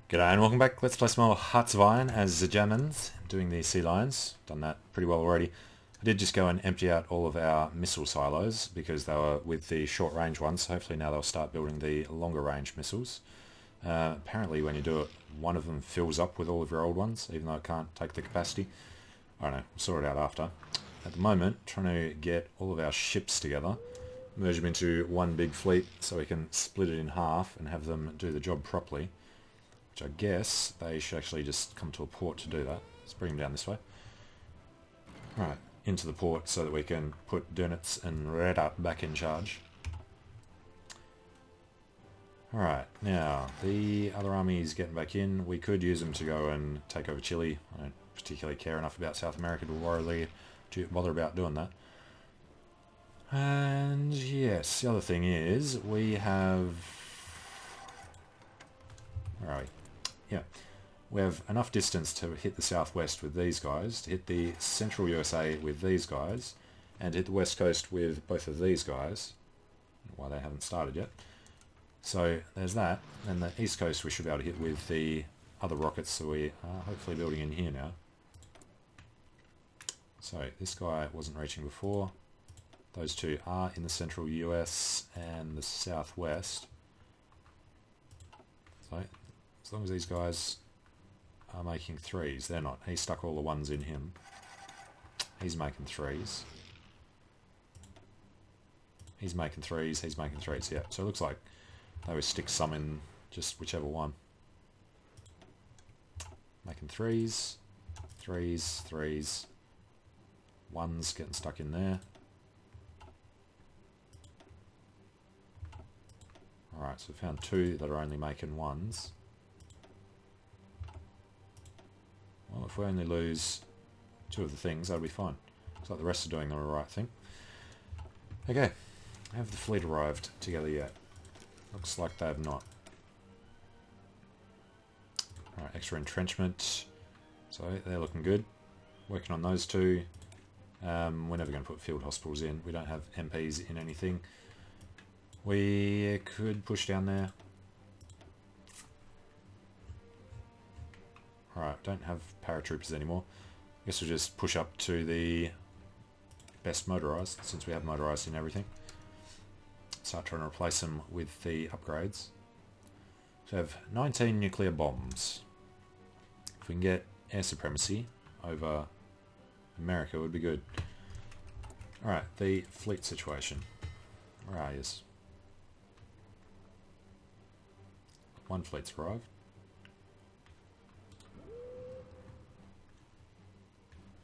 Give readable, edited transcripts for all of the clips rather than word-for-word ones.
G'day and welcome back. Let's play some more Hearts of Iron as the Germans, doing the Sealions. Done that pretty well already. I did just go and empty out all of our missile silos because they were with the short range ones. So hopefully now they'll start building the longer range missiles. Apparently when you do it, one of them fills up with all of your old ones, even though it can't take the capacity. I don't know, we'll sort it out after. At the moment, trying to get all of our ships together, merge them into one big fleet so we can split it in half and have them do the job properly. Which I guess they should actually just come to a port to do that. Let's bring them down this way. Right, into the port so that we can put Dönitz and Reda back in charge. Alright, now the other armies getting back in. We could use them to go and take over Chile. I don't particularly care enough about South America to bother about doing that. And yes, the other thing is we have... Where are we? Yeah, we have enough distance to hit the southwest with these guys, to hit the central USA with these guys, and hit the west coast with both of these guys. Why they haven't started yet. So there's that, and the east coast we should be able to hit with the other rockets that we are hopefully building in here now. So this guy wasn't reaching before. Those two are in the central US and the southwest. So as long as these guys are making threes, they're not. He stuck all the ones in him. He's making threes. He's making threes, he's making threes, yeah. So it looks like they would stick some in just whichever one. Making threes, threes, threes. Ones getting stuck in there. Alright, so we found two that are only making ones. Well, if we only lose two of the things, that'll be fine. Looks like the rest are doing the right thing. Okay, have the fleet arrived together yet? Looks like they have not. Alright, extra entrenchment. So they're looking good. Working on those two. We're never going to put field hospitals in. We don't have MPs in anything. We could push down there. Alright, don't have paratroopers anymore. I guess we'll just push up to the best motorized, since we have motorized in everything. Start trying to replace them with the upgrades. So we have 19 nuclear bombs. If we can get air supremacy over America, it would be good. Alright, the fleet situation. Where are you? One fleet's arrived.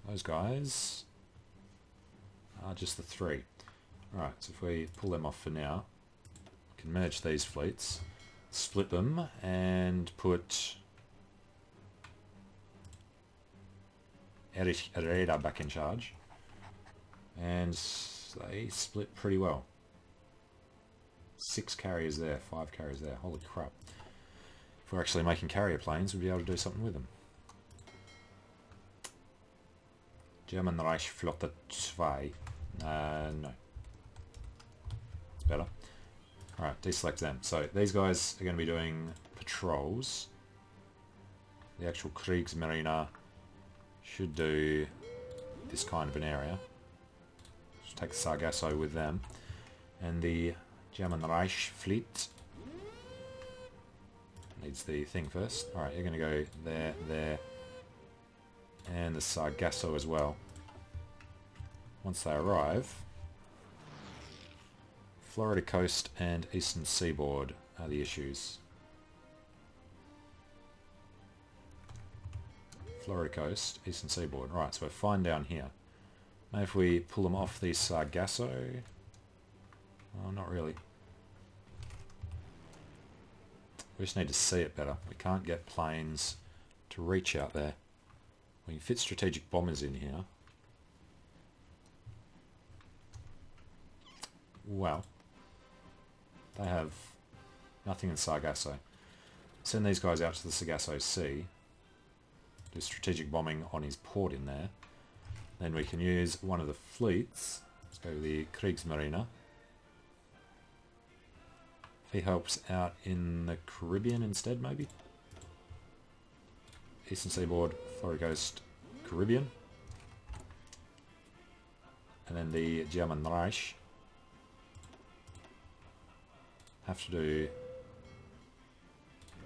Those guys are just the three. Alright, so if we pull them off for now, we can merge these fleets, split them, and put Herrera back in charge. And they split pretty well. 6 carriers there, 5 carriers there. Holy crap. If we're actually making carrier planes, we'd be able to do something with them. German Reichsflotte 2. No. It's better. Alright, deselect them. So these guys are going to be doing patrols. The actual Kriegsmarine should do this kind of an area. Just take the Sargasso with them. And the German Reichsfleet needs the thing first. Alright, you're going to go there, there. And the Sargasso as well. Once they arrive, Florida coast and eastern seaboard are the issues. Florida coast, eastern seaboard. Right, so we're fine down here. Maybe if we pull them off the Sargasso... Oh, not really. We just need to see it better. We can't get planes to reach out there. We can fit strategic bombers in here. Well, they have nothing in Sargasso. Send these guys out to the Sargasso Sea. Do strategic bombing on his port in there. Then we can use one of the fleets. Let's go with the Kriegsmarine. If he helps out in the Caribbean instead, maybe? Eastern Seaboard, Florida Coast, Caribbean. And then the German Reich have to do...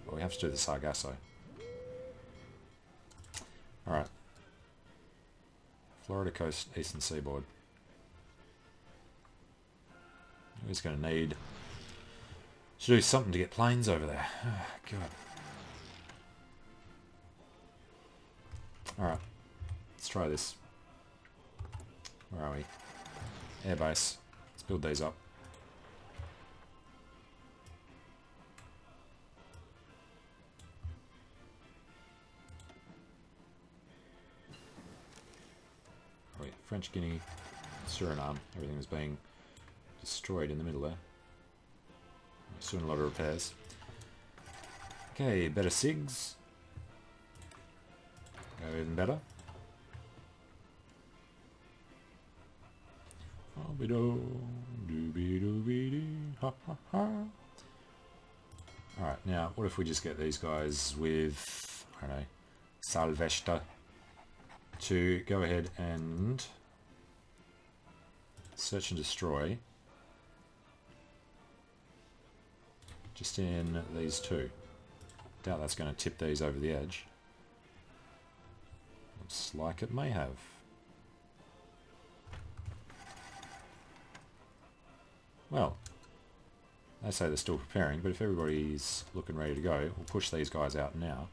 Well, we have to do the Sargasso. Alright. Florida Coast, Eastern Seaboard. We're going to need to do something to get planes over there. Oh, God. Alright. Let's try this. Where are we? Airbase. Let's build these up. Wait, French Guinea, Suriname, everything was being destroyed in the middle there. It's doing a lot of repairs. Okay, better SIGs. Go even better. Alright, now what if we just get these guys with, I don't know, Salvesta to go ahead and search and destroy just in these two. Doubt that's going to tip these over the edge. Looks like it may have. Well, they say they're still preparing, but if everybody's looking ready to go, we'll push these guys out now.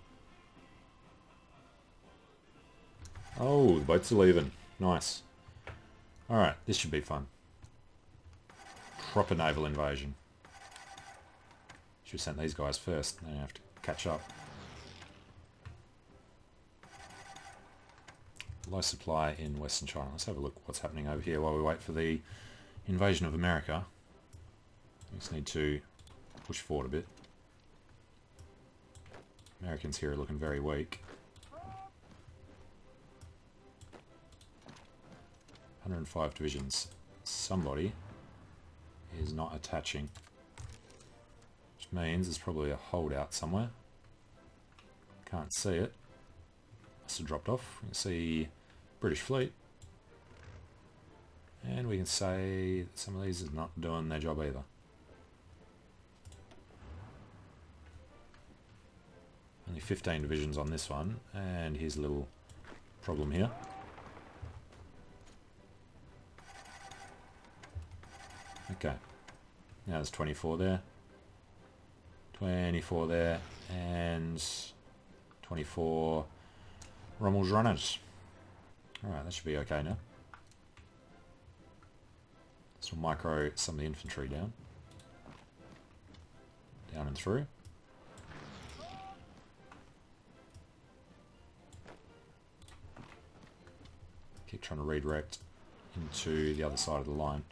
Oh, the boats are leaving. Nice. Alright, this should be fun. Proper naval invasion. Should have sent these guys first, then you have to catch up. Low supply in Western China. Let's have a look what's happening over here while we wait for the invasion of America. We just need to push forward a bit. Americans here are looking very weak. 105 divisions. Somebody is not attaching. Which means there's probably a holdout somewhere. Can't see it. Must have dropped off. We can see British fleet. And we can say that some of these are not doing their job either. Only 15 divisions on this one, and here's a little problem here. Okay, now there's 24 there, 24 there, and 24 Rommel's runners. Alright, that should be okay now. So we'll micro some of the infantry down. Down and through. Keep trying to redirect into the other side of the line.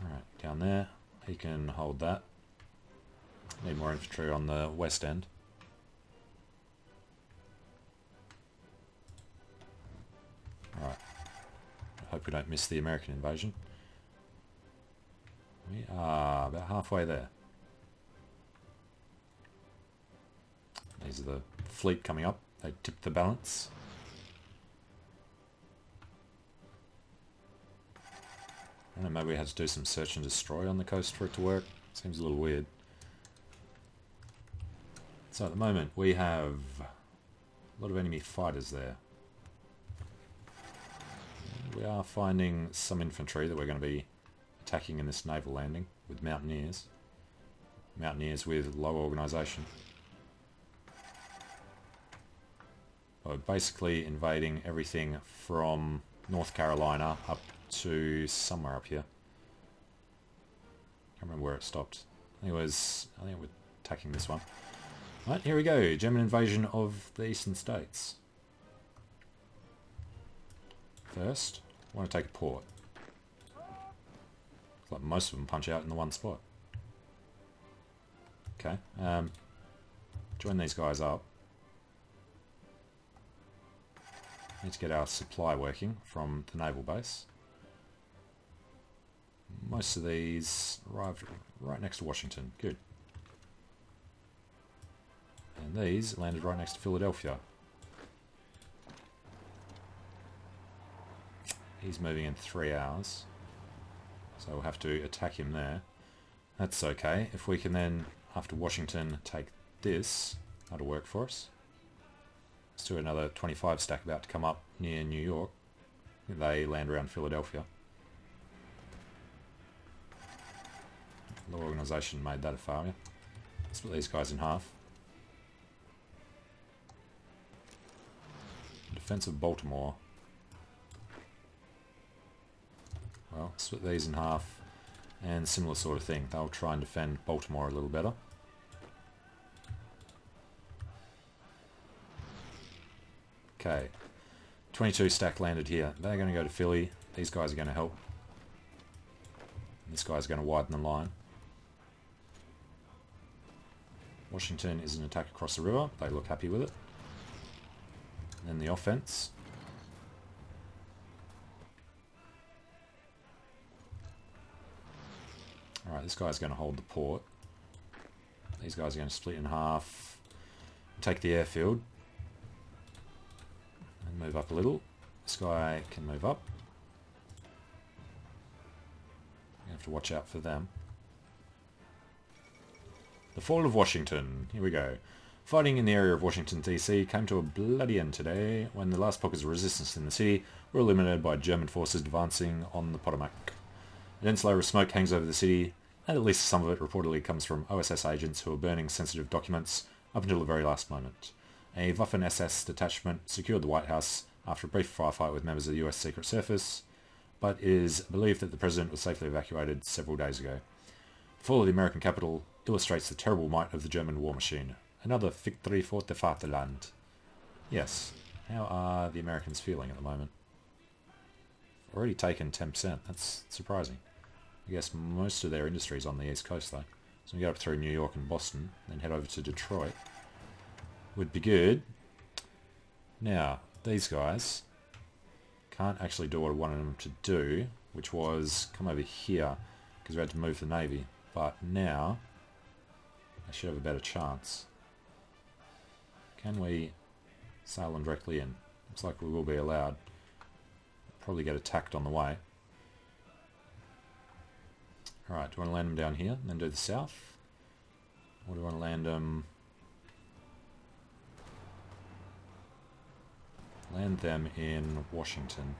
Alright, down there. He can hold that. Need more infantry on the west end. Alright. I hope we don't miss the American invasion. We are about halfway there. These are the fleet coming up. They tipped the balance. I don't know, maybe we had to do some search and destroy on the coast for it to work. Seems a little weird. So at the moment we have a lot of enemy fighters there. We are finding some infantry that we're going to be attacking in this naval landing with mountaineers. Mountaineers with low organisation. We're basically invading everything from North Carolina up to somewhere up here. Can't remember where it stopped. I think we're attacking this one. Right, here we go. German invasion of the eastern states. First, I want to take a port. Looks like most of them punch out in the one spot. Okay, join these guys up. Need to get our supply working from the naval base. Most of these arrived right next to Washington. Good. And these landed right next to Philadelphia. He's moving in 3 hours. So we'll have to attack him there. That's okay. If we can then, after Washington, take this, that'll work for us. Let's do another 25 stack about to come up near New York. They land around Philadelphia. The organisation made that a failure. Split these guys in half. Defense of Baltimore. Well, split these in half and similar sort of thing. They'll try and defend Baltimore a little better. Okay, 22 stack landed here. They're going to go to Philly. These guys are going to help. This guy's going to widen the line. Washington is an attack across the river. They look happy with it. And then the offense. Alright, this guy's going to hold the port. These guys are going to split in half. Take the airfield. And move up a little. This guy can move up. You have to watch out for them. The fall of Washington. Here we go. Fighting in the area of Washington DC came to a bloody end today when the last pockets of resistance in the city were eliminated by German forces advancing on the Potomac. A dense layer of smoke hangs over the city, and at least some of it reportedly comes from OSS agents who are burning sensitive documents up until the very last moment. A Waffen-SS detachment secured the White House after a brief firefight with members of the US Secret Service, but it is believed that the president was safely evacuated several days ago. The fall of the American capital illustrates the terrible might of the German war machine. Another victory for the Vaterland. Yes. How are the Americans feeling at the moment? Already taken 10%. That's surprising. I guess most of their industry is on the east coast though. So we go up through New York and Boston, then head over to Detroit. Would be good. Now, these guys can't actually do what I wanted them to do, which was come over here, because we had to move the Navy. But now, I should have a better chance. Can we sail them directly in? Looks like we will be allowed. Probably get attacked on the way. Alright, do you want to land them down here and then do the south? Or do you want to land them... Land them in Washington.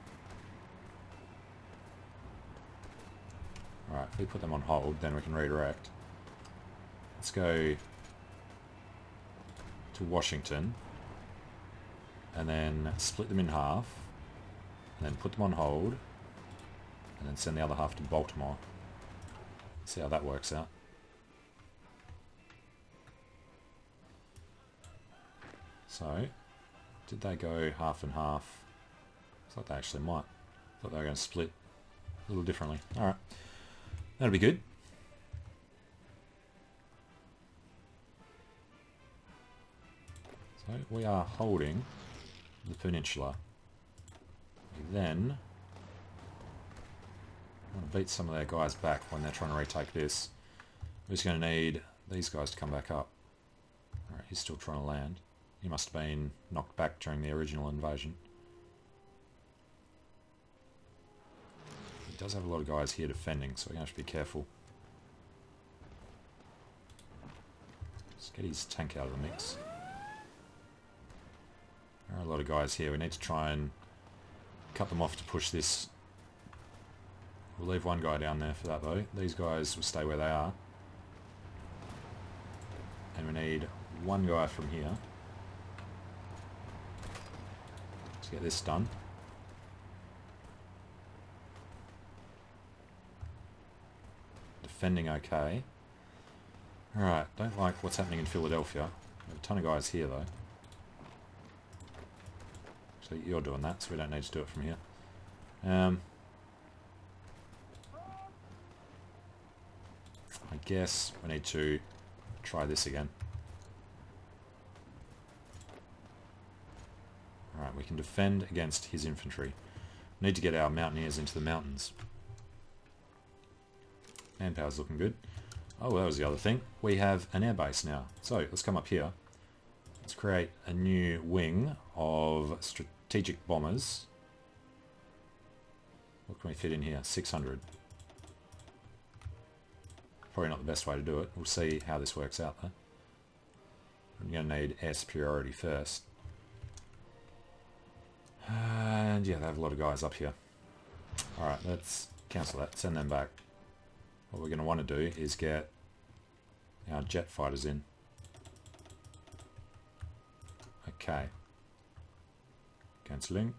Alright, if we put them on hold, then we can redirect. Let's go to Washington and then split them in half and then put them on hold and then send the other half to Baltimore. See how that works out. So, did they go half and half? Looks like they actually might. Thought they were going to split a little differently. Alright, that'll be good. So we are holding the peninsula. We then want to beat some of their guys back when they're trying to retake this. We're just going to need these guys to come back up. Alright, he's still trying to land. He must have been knocked back during the original invasion. He does have a lot of guys here defending, so we're going to have to be careful. Let's get his tank out of the mix. There are a lot of guys here. We need to try and cut them off to push this. We'll leave one guy down there for that though. These guys will stay where they are. And we need one guy from here. Let's get this done. Defending okay. Alright, don't like what's happening in Philadelphia. We have a ton of guys here though. So you're doing that, so we don't need to do it from here. I guess we need to try this again. Alright, we can defend against his infantry. We need to get our mountaineers into the mountains. Manpower's looking good. Oh, that was the other thing. We have an airbase now. So, let's come up here. Let's create a new wing of strategic bombers. What can we fit in here? 600. Probably not the best way to do it. We'll see how this works out though. I'm going to need air superiority first. And yeah, they have a lot of guys up here. Alright, let's cancel that. Send them back. What we're going to want to do is get our jet fighters in. Okay. Cancelling.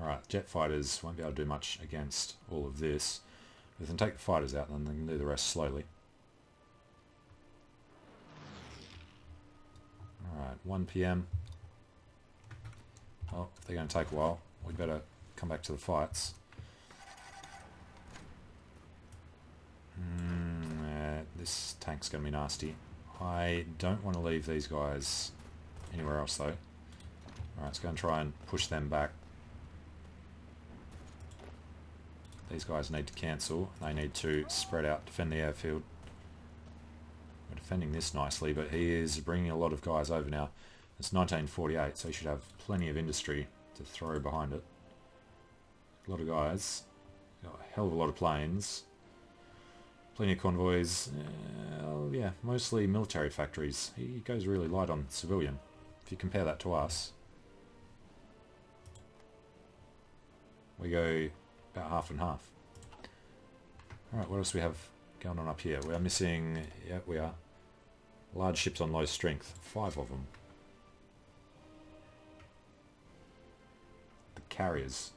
Alright, jet fighters won't be able to do much against all of this. If we can take the fighters out, then they can do the rest slowly. Alright, 1 PM. Oh, they're going to take a while. We better come back to the fights. This tank's going to be nasty. I don't want to leave these guys anywhere else though. Alright, let's go and try and push them back. These guys need to cancel. They need to spread out, defend the airfield. We're defending this nicely, but he is bringing a lot of guys over now. It's 1948, so he should have plenty of industry to throw behind it. A lot of guys. Got a hell of a lot of planes. Plenty of convoys. Yeah, mostly military factories. He goes really light on civilian. If you compare that to us, we go about half and half. Alright, what else do we have going on up here? We are missing, yeah, we are. Large ships on low strength. 5 of them. The carriers.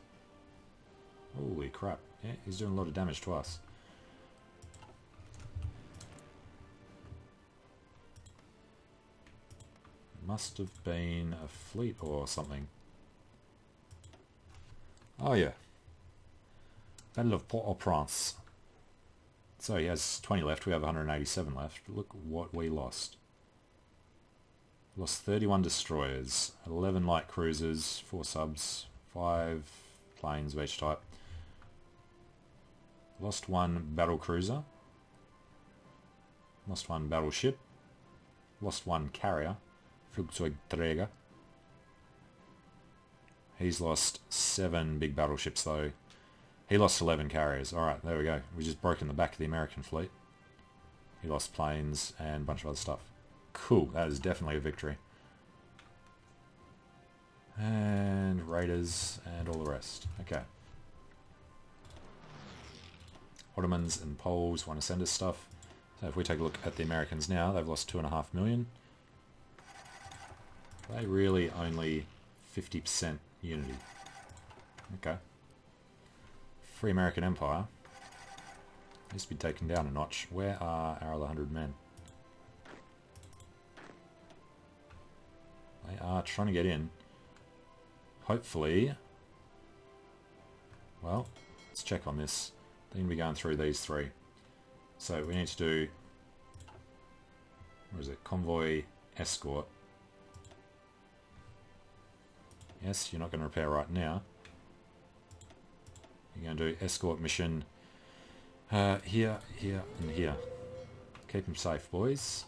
Holy crap. Yeah, he's doing a lot of damage to us. Must have been a fleet or something. Oh yeah. Battle of Port-au-Prince. So he has 20 left, we have 187 left. Look what we lost. Lost 31 destroyers, 11 light cruisers, 4 subs, 5 planes of each type. Lost 1 battle cruiser. Lost 1 battleship. Lost 1 carrier. Flugzeugträger. He's lost 7 big battleships though. He lost 11 carriers. Alright, there we go. We just broken the back of the American fleet. He lost planes and a bunch of other stuff. Cool, that is definitely a victory. And raiders and all the rest. Okay. Ottomans and Poles want to send us stuff. So if we take a look at the Americans now, they've lost 2.5 million. They really only 50% unity. Okay. Free American Empire needs to be taken down a notch. Where are our other 100 men? They are trying to get in. Hopefully. Well, let's check on this. They're going to be going through these 3. So we need to do... Where is it? Convoy escort. Yes, you're not going to repair right now. You're going to do escort mission here, here, and here. Keep them safe, boys.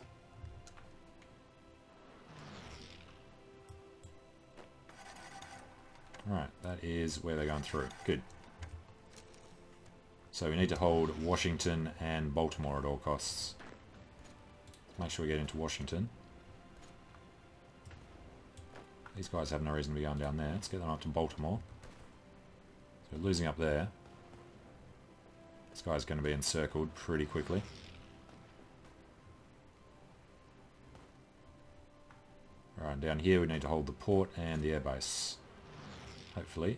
Alright, that is where they're going through. Good. So we need to hold Washington and Baltimore at all costs. Make sure we get into Washington. These guys have no reason to be going down there. Let's get them up to Baltimore. So we're losing up there. This guy's going to be encircled pretty quickly. Alright, down here we need to hold the port and the airbase. Hopefully.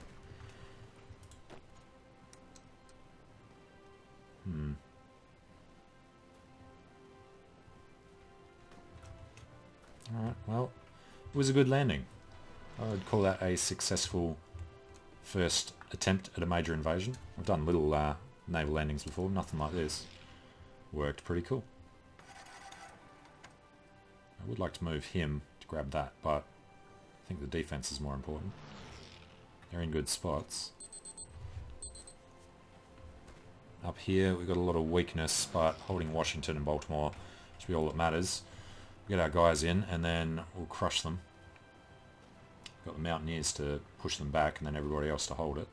Alright, well, it was a good landing. I would call that a successful first attempt at a major invasion. I've done little naval landings before, nothing like this. Worked pretty cool. I would like to move him to grab that, but I think the defense is more important. They're in good spots. Up here we've got a lot of weakness, but holding Washington and Baltimore should be all that matters. We'll get our guys in and then we'll crush them. Got the Mountaineers to push them back and then everybody else to hold it.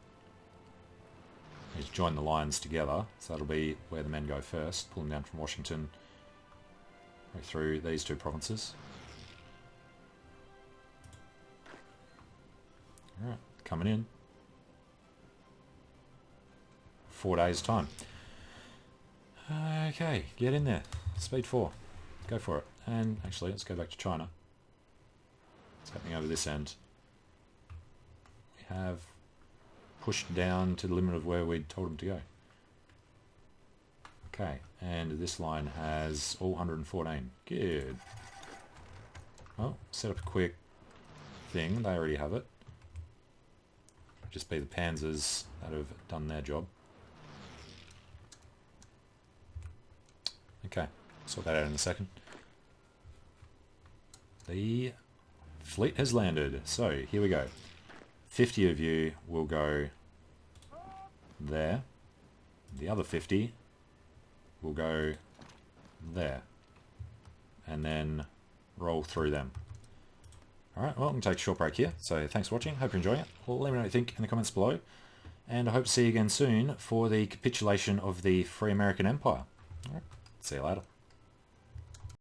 Need to join the lines together, so that'll be where the men go first. Pull them down from Washington right through these two provinces. Alright, coming in. 4 days time. Okay, get in there. Speed 4. Go for it. And actually, let's go back to China. What's happening over this end? We have pushed down to the limit of where we'd told them to go. Okay, and this line has all 114. Good. Well, set up a quick thing. They already have it. Just be the Panzers that have done their job. Okay, sort that out in a second. The fleet has landed. So, here we go. 50 of you will go there. The other 50 will go there. And then roll through them. Alright, well, I'm going to take a short break here. So, thanks for watching. Hope you're enjoying it. Well, let me know what you think in the comments below. And I hope to see you again soon for the capitulation of the Free American Empire. Alright, see you later.